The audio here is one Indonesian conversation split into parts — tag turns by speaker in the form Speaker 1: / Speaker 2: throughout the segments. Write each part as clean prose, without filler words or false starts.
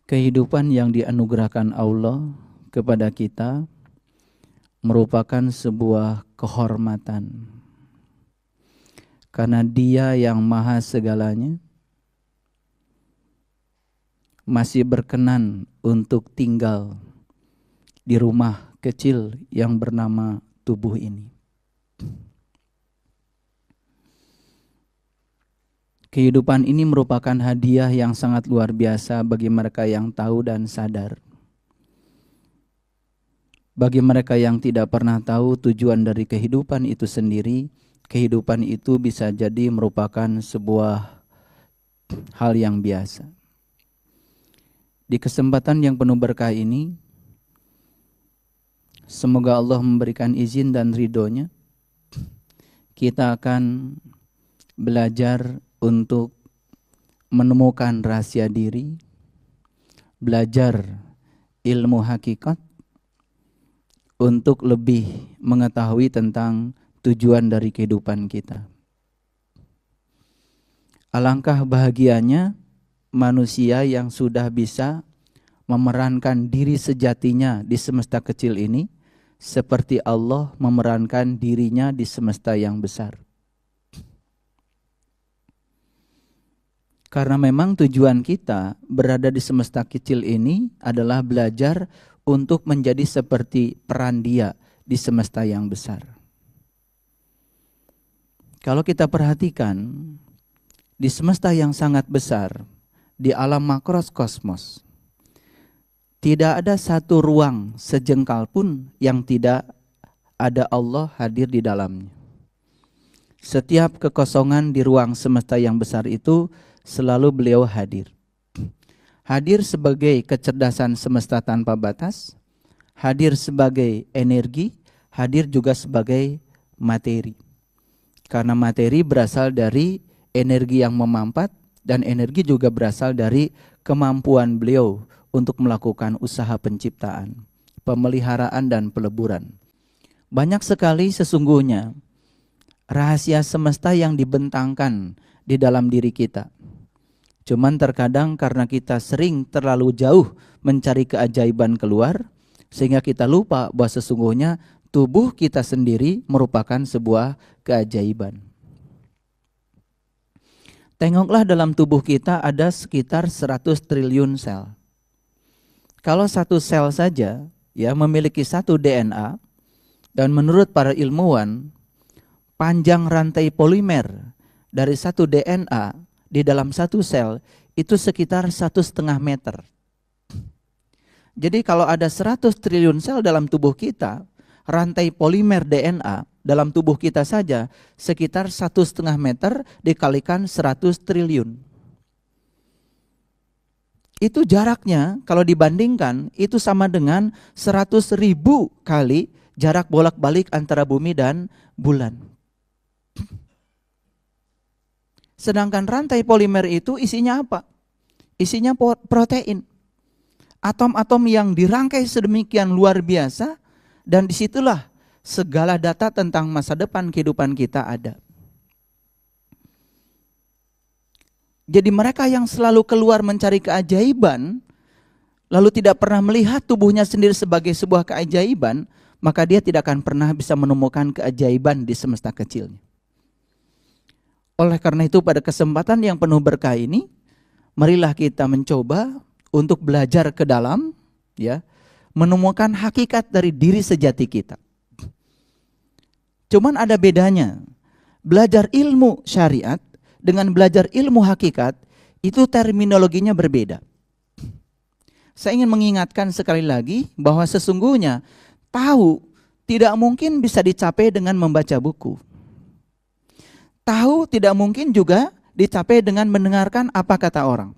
Speaker 1: Kehidupan yang dianugerahkan Allah kepada kita merupakan sebuah kehormatan. Karena Dia yang maha segalanya masih berkenan untuk tinggal di rumah kecil yang bernama tubuh ini. Kehidupan ini merupakan hadiah yang sangat luar biasa bagi mereka yang tahu dan sadar. Bagi mereka yang tidak pernah tahu tujuan dari kehidupan itu sendiri, kehidupan itu bisa jadi merupakan sebuah hal yang biasa. Di kesempatan yang penuh berkah ini, semoga Allah memberikan izin dan ridhonya, kita akan belajar untuk menemukan rahasia diri, belajar ilmu hakikat, untuk lebih mengetahui tentang tujuan dari kehidupan kita. Alangkah bahagianya manusia yang sudah bisa memerankan diri sejatinya di semesta kecil ini, seperti Allah memerankan dirinya di semesta yang besar. Karena memang tujuan kita berada di semesta kecil ini adalah belajar untuk menjadi seperti peran Dia di semesta yang besar. Kalau kita perhatikan, di semesta yang sangat besar, di alam makrokosmos, tidak ada satu ruang sejengkal pun yang tidak ada Allah hadir di dalamnya. Setiap kekosongan di ruang semesta yang besar itu selalu beliau hadir. Hadir sebagai kecerdasan semesta tanpa batas, hadir sebagai energi, hadir juga sebagai materi. Karena materi berasal dari energi yang memampat, dan energi juga berasal dari kemampuan beliau untuk melakukan usaha penciptaan, pemeliharaan dan peleburan. Banyak sekali sesungguhnya rahasia semesta yang dibentangkan di dalam diri kita. Cuman terkadang karena kita sering terlalu jauh mencari keajaiban keluar, sehingga kita lupa bahwa sesungguhnya tubuh kita sendiri merupakan sebuah keajaiban. Tengoklah dalam tubuh kita ada sekitar 100 triliun sel. Kalau satu sel saja ya memiliki satu DNA, dan menurut para ilmuwan, panjang rantai polimer dari satu DNA di dalam satu sel itu sekitar 1,5 meter. Jadi kalau ada 100 triliun sel dalam tubuh kita, rantai polimer DNA dalam tubuh kita saja sekitar 1,5 meter dikalikan 100 triliun. Itu jaraknya kalau dibandingkan itu sama dengan 100.000 kali jarak bolak-balik antara bumi dan bulan. Sedangkan rantai polimer itu isinya apa? Isinya protein. Atom-atom yang dirangkai sedemikian luar biasa, dan disitulah segala data tentang masa depan kehidupan kita ada. Jadi mereka yang selalu keluar mencari keajaiban, lalu tidak pernah melihat tubuhnya sendiri sebagai sebuah keajaiban, maka dia tidak akan pernah bisa menemukan keajaiban di semesta kecilnya. Oleh karena itu pada kesempatan yang penuh berkah ini, marilah kita mencoba untuk belajar ke dalam, ya, menemukan hakikat dari diri sejati kita. Cuman ada bedanya, belajar ilmu syariat dengan belajar ilmu hakikat itu terminologinya berbeda. Saya ingin mengingatkan sekali lagi bahwa sesungguhnya tahu tidak mungkin bisa dicapai dengan membaca buku. Tahu tidak mungkin juga dicapai dengan mendengarkan apa kata orang.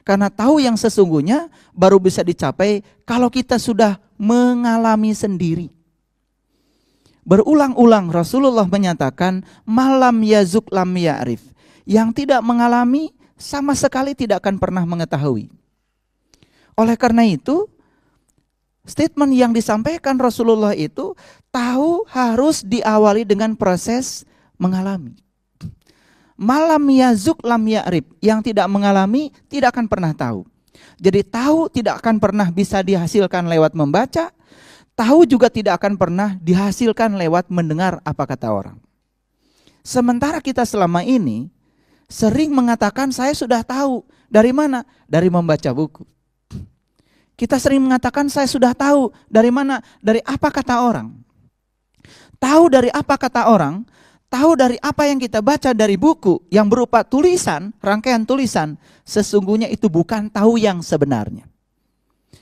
Speaker 1: Karena tahu yang sesungguhnya baru bisa dicapai kalau kita sudah mengalami sendiri. Berulang-ulang Rasulullah menyatakan malam yazuk lam ya'rif. Yang tidak mengalami sama sekali tidak akan pernah mengetahui. Oleh karena itu, statement yang disampaikan Rasulullah itu tahu harus diawali dengan proses mengalami. Malam yazuk lam ya'rif, yang tidak mengalami tidak akan pernah tahu. Jadi tahu tidak akan pernah bisa dihasilkan lewat membaca, tahu juga tidak akan pernah dihasilkan lewat mendengar apa kata orang. Sementara kita selama ini sering mengatakan saya sudah tahu. Dari mana? Dari membaca buku. Kita sering mengatakan saya sudah tahu. Dari mana? Dari apa kata orang. Tahu dari apa kata orang, tahu dari apa yang kita baca dari buku yang berupa tulisan, rangkaian tulisan, sesungguhnya itu bukan tahu yang sebenarnya.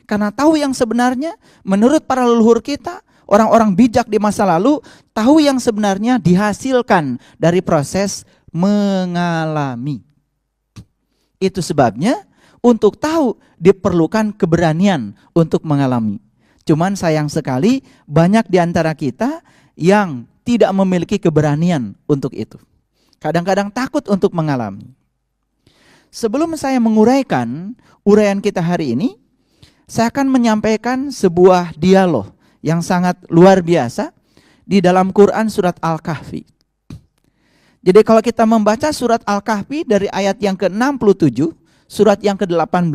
Speaker 1: Karena tahu yang sebenarnya, menurut para leluhur kita, orang-orang bijak di masa lalu, tahu yang sebenarnya dihasilkan dari proses mengalami. Itu sebabnya untuk tahu diperlukan keberanian untuk mengalami. Cuman sayang sekali banyak di antara kita yang tidak memiliki keberanian untuk itu. Kadang-kadang takut untuk mengalami. Sebelum saya menguraikan uraian kita hari ini, saya akan menyampaikan sebuah dialog yang sangat luar biasa di dalam Quran surat Al-Kahfi. Jadi kalau kita membaca surat Al-Kahfi dari ayat yang ke-67, surat yang ke-18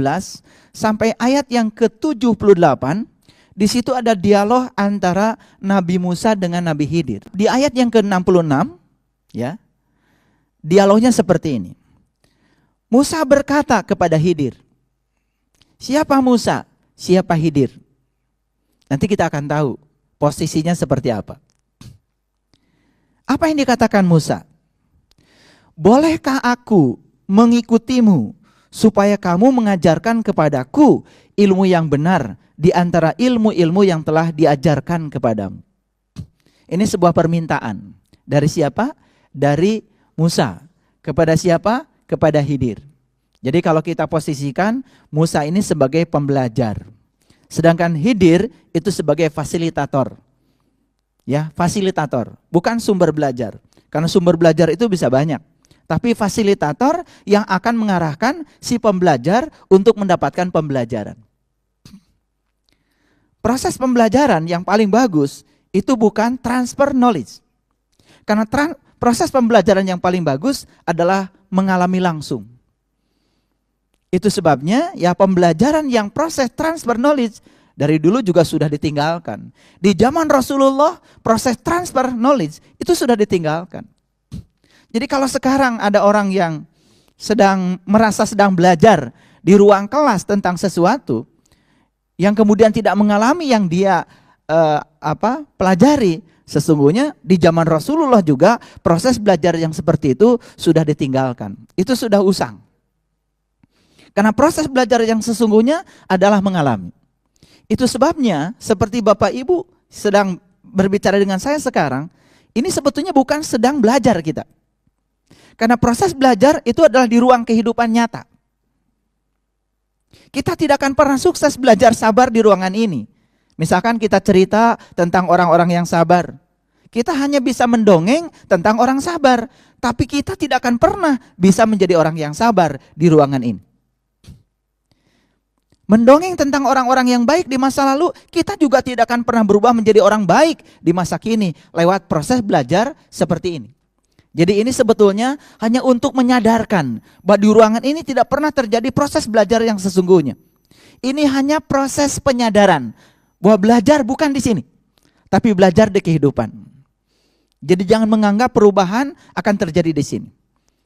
Speaker 1: sampai ayat yang ke-78, di situ ada dialog antara Nabi Musa dengan Nabi Khidir. Di ayat yang ke-66, ya, dialognya seperti ini. Musa berkata kepada Khidir, siapa Musa? Siapa Khidir? Nanti kita akan tahu posisinya seperti apa. Apa yang dikatakan Musa? Bolehkah aku mengikutimu supaya kamu mengajarkan kepadaku ilmu yang benar di antara ilmu-ilmu yang telah diajarkan kepadamu? Ini sebuah permintaan. Dari siapa? Dari Musa. Kepada siapa? Kepada Khidir. Jadi kalau kita posisikan Musa ini sebagai pembelajar, sedangkan Khidir itu sebagai fasilitator. Ya, fasilitator, bukan sumber belajar. Karena sumber belajar itu bisa banyak. Tapi fasilitator yang akan mengarahkan si pembelajar untuk mendapatkan pembelajaran. Proses pembelajaran yang paling bagus itu bukan transfer knowledge. Karena proses pembelajaran yang paling bagus adalah mengalami langsung. Itu sebabnya ya pembelajaran yang proses transfer knowledge dari dulu juga sudah ditinggalkan. Di zaman Rasulullah proses transfer knowledge itu sudah ditinggalkan. Jadi kalau sekarang ada orang yang merasa sedang belajar di ruang kelas tentang sesuatu yang kemudian tidak mengalami yang dia pelajari, sesungguhnya di zaman Rasulullah juga proses belajar yang seperti itu sudah ditinggalkan. Itu sudah usang. Karena proses belajar yang sesungguhnya adalah mengalami. Itu sebabnya seperti Bapak Ibu sedang berbicara dengan saya sekarang, ini sebetulnya bukan sedang belajar kita. Karena proses belajar itu adalah di ruang kehidupan nyata. Kita tidak akan pernah sukses belajar sabar di ruangan ini. Misalkan kita cerita tentang orang-orang yang sabar. Kita hanya bisa mendongeng tentang orang sabar. Tapi kita tidak akan pernah bisa menjadi orang yang sabar di ruangan ini. Mendongeng tentang orang-orang yang baik di masa lalu, kita juga tidak akan pernah berubah menjadi orang baik di masa kini lewat proses belajar seperti ini. Jadi ini sebetulnya hanya untuk menyadarkan bahwa di ruangan ini tidak pernah terjadi proses belajar yang sesungguhnya. Ini hanya proses penyadaran bahwa belajar bukan di sini, tapi belajar di kehidupan. Jadi jangan menganggap perubahan akan terjadi di sini.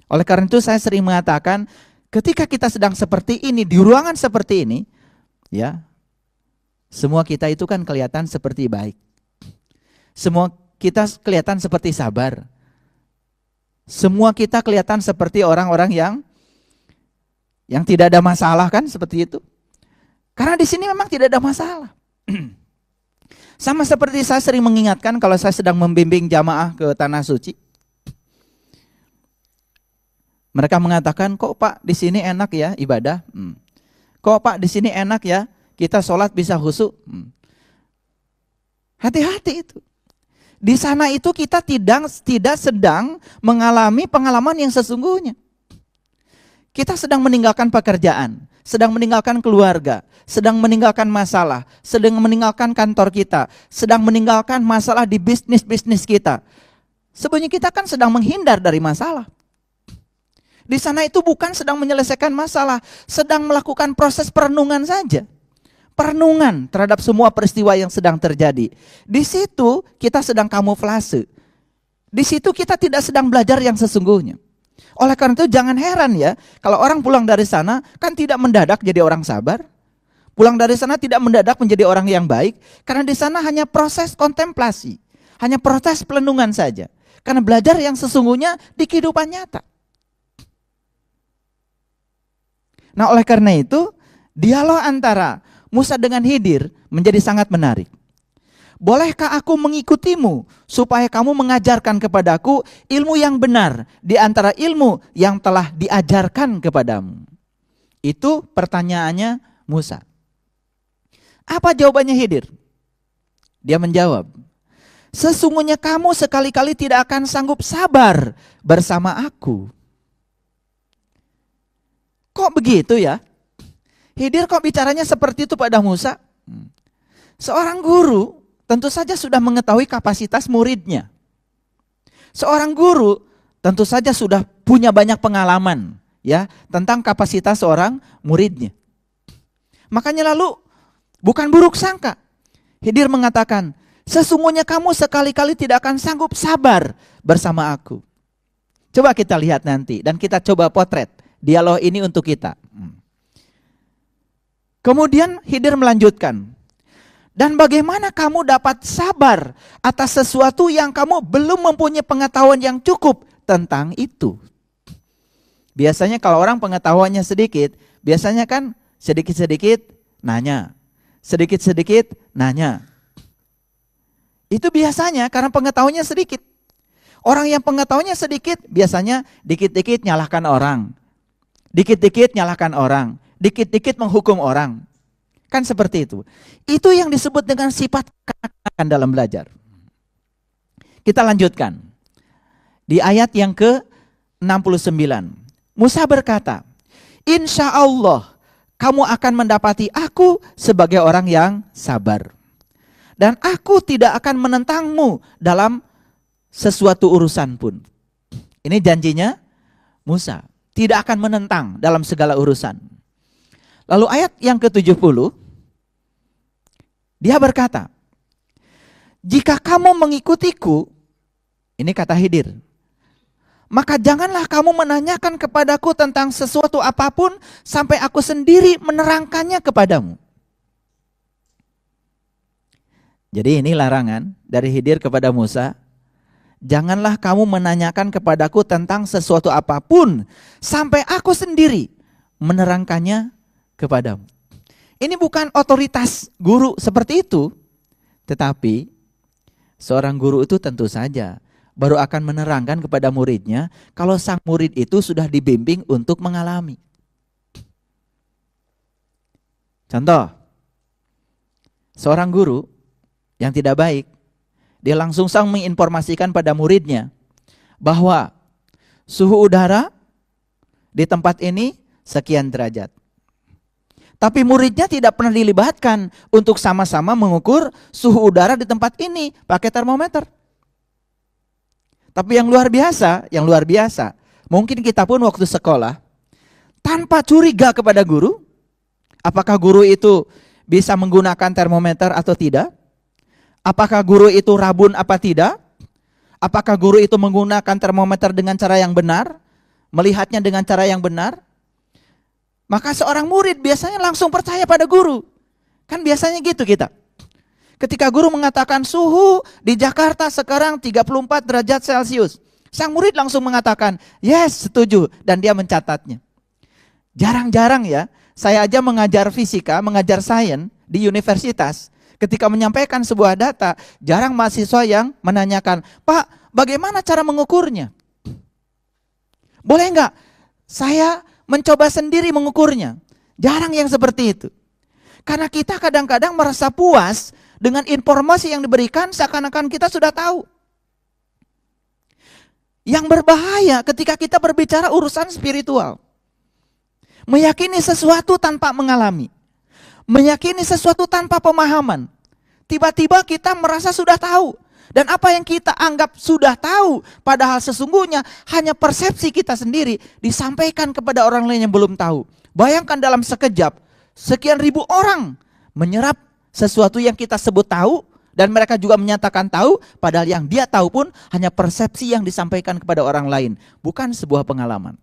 Speaker 1: Oleh karena itu saya sering mengatakan, ketika kita sedang seperti ini, di ruangan seperti ini, ya, semua kita itu kan kelihatan seperti baik. Semua kita kelihatan seperti sabar. Semua kita kelihatan seperti orang-orang yang tidak ada masalah kan, seperti itu. Karena di sini memang tidak ada masalah. Sama seperti saya sering mengingatkan kalau saya sedang membimbing jamaah ke Tanah Suci. Mereka mengatakan, kok Pak di sini enak ya ibadah? Kok Pak di sini enak ya kita sholat bisa khusyuk? Hati-hati itu. Di sana itu kita tidak sedang mengalami pengalaman yang sesungguhnya. Kita sedang meninggalkan pekerjaan, sedang meninggalkan keluarga, sedang meninggalkan masalah, sedang meninggalkan kantor kita, sedang meninggalkan masalah di bisnis kita. Sebenarnya kita kan sedang menghindar dari masalah. Di sana itu bukan sedang menyelesaikan masalah, sedang melakukan proses perenungan saja. Perenungan terhadap semua peristiwa yang sedang terjadi. Di situ kita sedang kamuflase. Di situ kita tidak sedang belajar yang sesungguhnya. Oleh karena itu jangan heran ya, kalau orang pulang dari sana kan tidak mendadak jadi orang sabar. Pulang dari sana tidak mendadak menjadi orang yang baik, karena di sana hanya proses kontemplasi, hanya proses perenungan saja. Karena belajar yang sesungguhnya di kehidupan nyata. Nah oleh karena itu, dialog antara Musa dengan Khidir menjadi sangat menarik. Bolehkah aku mengikutimu supaya kamu mengajarkan kepadaku ilmu yang benar di antara ilmu yang telah diajarkan kepadamu? Itu pertanyaannya Musa. Apa jawabannya Khidir? Dia menjawab, sesungguhnya kamu sekali-kali tidak akan sanggup sabar bersama aku. Kok begitu ya? Khidir kok bicaranya seperti itu pada Musa? Seorang guru tentu saja sudah mengetahui kapasitas muridnya. Seorang guru tentu saja sudah punya banyak pengalaman ya tentang kapasitas seorang muridnya. Makanya lalu bukan buruk sangka. Khidir mengatakan, sesungguhnya kamu sekali-kali tidak akan sanggup sabar bersama aku. Coba kita lihat nanti dan kita coba potret dialog ini untuk kita. Kemudian Khidir melanjutkan, dan bagaimana kamu dapat sabar atas sesuatu yang kamu belum mempunyai pengetahuan yang cukup tentang itu. Biasanya kalau orang pengetahuannya sedikit, biasanya kan sedikit-sedikit nanya, sedikit-sedikit nanya. Itu biasanya karena pengetahuannya sedikit. Orang yang pengetahuannya sedikit biasanya dikit-dikit nyalahkan orang, dikit-dikit nyalahkan orang, dikit-dikit menghukum orang. Kan seperti itu. Itu yang disebut dengan sifat kekanak-kanakan dalam belajar. Kita lanjutkan. Di ayat yang ke-69. Musa berkata, insya Allah kamu akan mendapati aku sebagai orang yang sabar. Dan aku tidak akan menentangmu dalam sesuatu urusan pun. Ini janjinya Musa. Tidak akan menentang dalam segala urusan. Lalu ayat yang ke-70, dia berkata, jika kamu mengikutiku, ini kata Khidir, maka janganlah kamu menanyakan kepadaku tentang sesuatu apapun sampai aku sendiri menerangkannya kepadamu. Jadi ini larangan dari Khidir kepada Musa, janganlah kamu menanyakan kepadaku tentang sesuatu apapun sampai aku sendiri menerangkannya kepadamu. Ini bukan otoritas guru seperti itu, tetapi seorang guru itu tentu saja baru akan menerangkan kepada muridnya kalau sang murid itu sudah dibimbing untuk mengalami. Contoh, seorang guru yang tidak baik, dia langsung menginformasikan pada muridnya bahwa suhu udara di tempat ini sekian derajat. Tapi muridnya tidak pernah dilibatkan untuk sama-sama mengukur suhu udara di tempat ini pakai termometer. Tapi yang luar biasa, mungkin kita pun waktu sekolah tanpa curiga kepada guru, apakah guru itu bisa menggunakan termometer atau tidak? Apakah guru itu rabun apa tidak? Apakah guru itu menggunakan termometer dengan cara yang benar? Melihatnya dengan cara yang benar? Maka seorang murid biasanya langsung percaya pada guru. Kan biasanya gitu kita. Ketika guru mengatakan suhu di Jakarta sekarang 34 derajat Celcius, sang murid langsung mengatakan, yes, setuju, dan dia mencatatnya. Jarang-jarang ya, saya aja mengajar fisika, mengajar sains di universitas. Ketika menyampaikan sebuah data, jarang mahasiswa yang menanyakan, Pak, bagaimana cara mengukurnya? Boleh enggak saya mencoba sendiri mengukurnya? Jarang yang seperti itu. Karena kita kadang-kadang merasa puas dengan informasi yang diberikan seakan-akan kita sudah tahu. Yang berbahaya ketika kita berbicara urusan spiritual. Meyakini sesuatu tanpa mengalami. Meyakini sesuatu tanpa pemahaman. Tiba-tiba kita merasa sudah tahu. Dan apa yang kita anggap sudah tahu, padahal sesungguhnya hanya persepsi kita sendiri disampaikan kepada orang lain yang belum tahu. Bayangkan dalam sekejap, sekian ribu orang menyerap sesuatu yang kita sebut tahu, dan mereka juga menyatakan tahu, padahal yang dia tahu pun hanya persepsi yang disampaikan kepada orang lain, bukan sebuah pengalaman.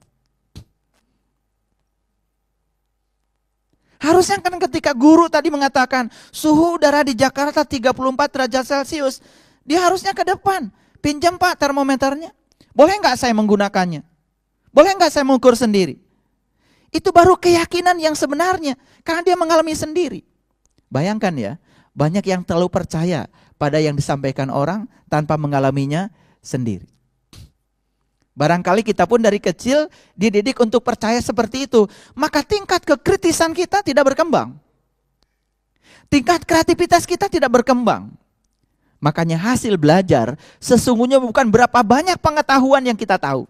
Speaker 1: Harusnya kan ketika guru tadi mengatakan suhu udara di Jakarta 34 derajat Celcius, dia harusnya ke depan, pinjam Pak termometernya. Boleh nggak saya menggunakannya? Boleh nggak saya mengukur sendiri? Itu baru keyakinan yang sebenarnya, karena dia mengalami sendiri. Bayangkan ya, banyak yang terlalu percaya pada yang disampaikan orang tanpa mengalaminya sendiri. Barangkali kita pun dari kecil dididik untuk percaya seperti itu, maka tingkat kekritisan kita tidak berkembang. Tingkat kreativitas kita tidak berkembang. Makanya hasil belajar sesungguhnya bukan berapa banyak pengetahuan yang kita tahu.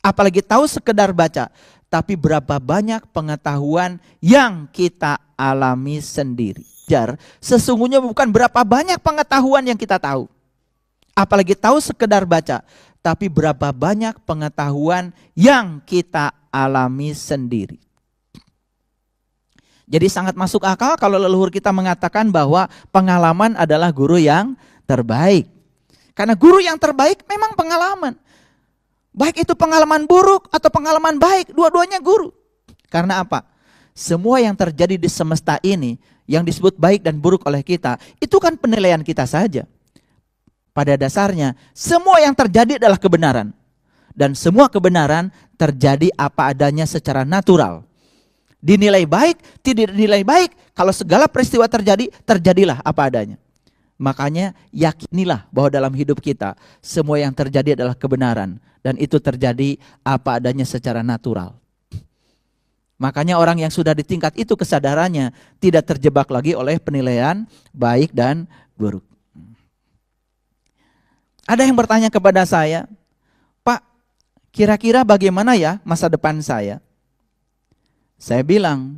Speaker 1: Apalagi tahu sekedar baca, tapi berapa banyak pengetahuan yang kita alami sendiri. Sesungguhnya bukan berapa banyak pengetahuan yang kita tahu. Apalagi tahu sekedar baca, tapi berapa banyak pengetahuan yang kita alami sendiri. Jadi sangat masuk akal kalau leluhur kita mengatakan bahwa pengalaman adalah guru yang terbaik. Karena guru yang terbaik memang pengalaman. Baik itu pengalaman buruk atau pengalaman baik, dua-duanya guru. Karena apa? Semua yang terjadi di semesta ini, yang disebut baik dan buruk oleh kita, itu kan penilaian kita saja. Pada dasarnya, semua yang terjadi adalah kebenaran. Dan semua kebenaran terjadi apa adanya secara natural. Dinilai baik, tidak dinilai baik, kalau segala peristiwa terjadi, terjadilah apa adanya. Makanya yakinilah bahwa dalam hidup kita, semua yang terjadi adalah kebenaran. Dan itu terjadi apa adanya secara natural. Makanya orang yang sudah di tingkat itu kesadarannya tidak terjebak lagi oleh penilaian baik dan buruk. Ada yang bertanya kepada saya, Pak, kira-kira bagaimana ya masa depan saya? Saya bilang,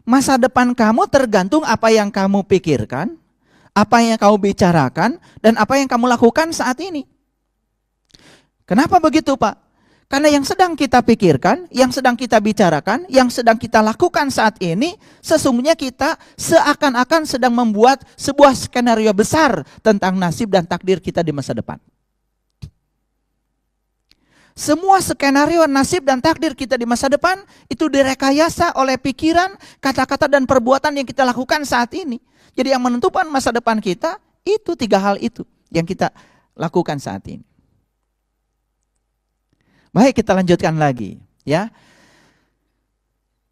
Speaker 1: masa depan kamu tergantung apa yang kamu pikirkan, apa yang kamu bicarakan, dan apa yang kamu lakukan saat ini. Kenapa begitu, Pak? Karena yang sedang kita pikirkan, yang sedang kita bicarakan, yang sedang kita lakukan saat ini, sesungguhnya kita seakan-akan sedang membuat sebuah skenario besar tentang nasib dan takdir kita di masa depan. Semua skenario nasib dan takdir kita di masa depan itu direkayasa oleh pikiran, kata-kata dan perbuatan yang kita lakukan saat ini. Jadi yang menentukan masa depan kita itu 3 hal itu yang kita lakukan saat ini. Baik, kita lanjutkan lagi, ya.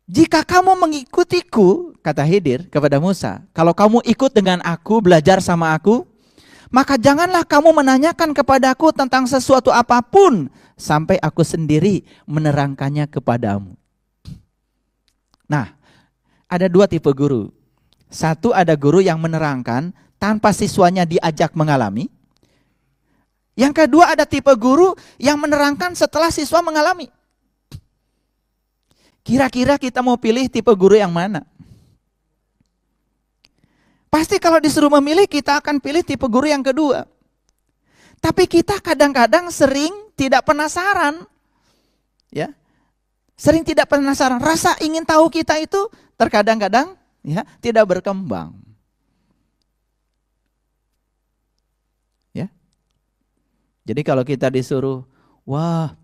Speaker 1: Jika kamu mengikutiku, kata Khidir kepada Musa, kalau kamu ikut dengan aku, belajar sama aku, maka janganlah kamu menanyakan kepadaku tentang sesuatu apapun sampai aku sendiri menerangkannya kepadamu. Nah, ada 2 tipe guru. Satu, ada guru yang menerangkan tanpa siswanya diajak mengalami. Yang kedua, ada tipe guru yang menerangkan setelah siswa mengalami. Kira-kira kita mau pilih tipe guru yang mana? Pasti kalau disuruh memilih kita akan pilih tipe guru yang kedua. Tapi kita kadang-kadang sering tidak penasaran. Ya. Sering tidak penasaran. Rasa ingin tahu kita itu terkadang-kadang ya tidak berkembang. Jadi kalau kita disuruh, wah,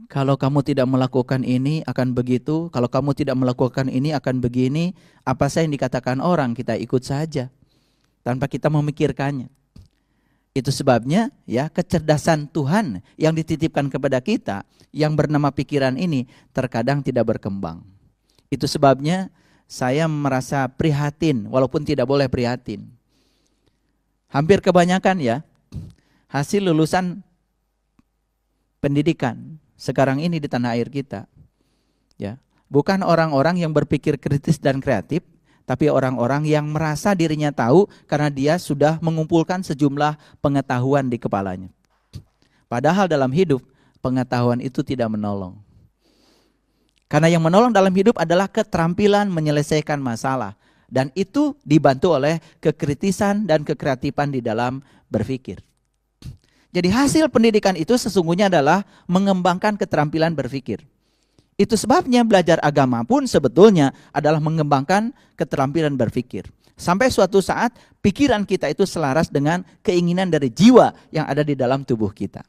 Speaker 1: kalau kamu tidak melakukan ini akan begitu, kalau kamu tidak melakukan ini akan begini, apa saja yang dikatakan orang kita ikut saja, tanpa kita memikirkannya. Itu sebabnya ya kecerdasan Tuhan yang dititipkan kepada kita, yang bernama pikiran ini terkadang tidak berkembang. Itu sebabnya saya merasa prihatin, walaupun tidak boleh prihatin. Hampir kebanyakan ya, hasil lulusan pendidikan sekarang ini di tanah air kita, ya, bukan orang-orang yang berpikir kritis dan kreatif, tapi orang-orang yang merasa dirinya tahu karena dia sudah mengumpulkan sejumlah pengetahuan di kepalanya. Padahal dalam hidup, pengetahuan itu tidak menolong. Karena yang menolong dalam hidup adalah keterampilan menyelesaikan masalah, Dan itu dibantu oleh kekritisan dan kekreatifan di dalam berpikir. Jadi hasil pendidikan itu sesungguhnya adalah mengembangkan keterampilan berpikir. Itu sebabnya belajar agama pun sebetulnya adalah mengembangkan keterampilan berpikir. Sampai suatu saat pikiran kita itu selaras dengan keinginan dari jiwa yang ada di dalam tubuh kita.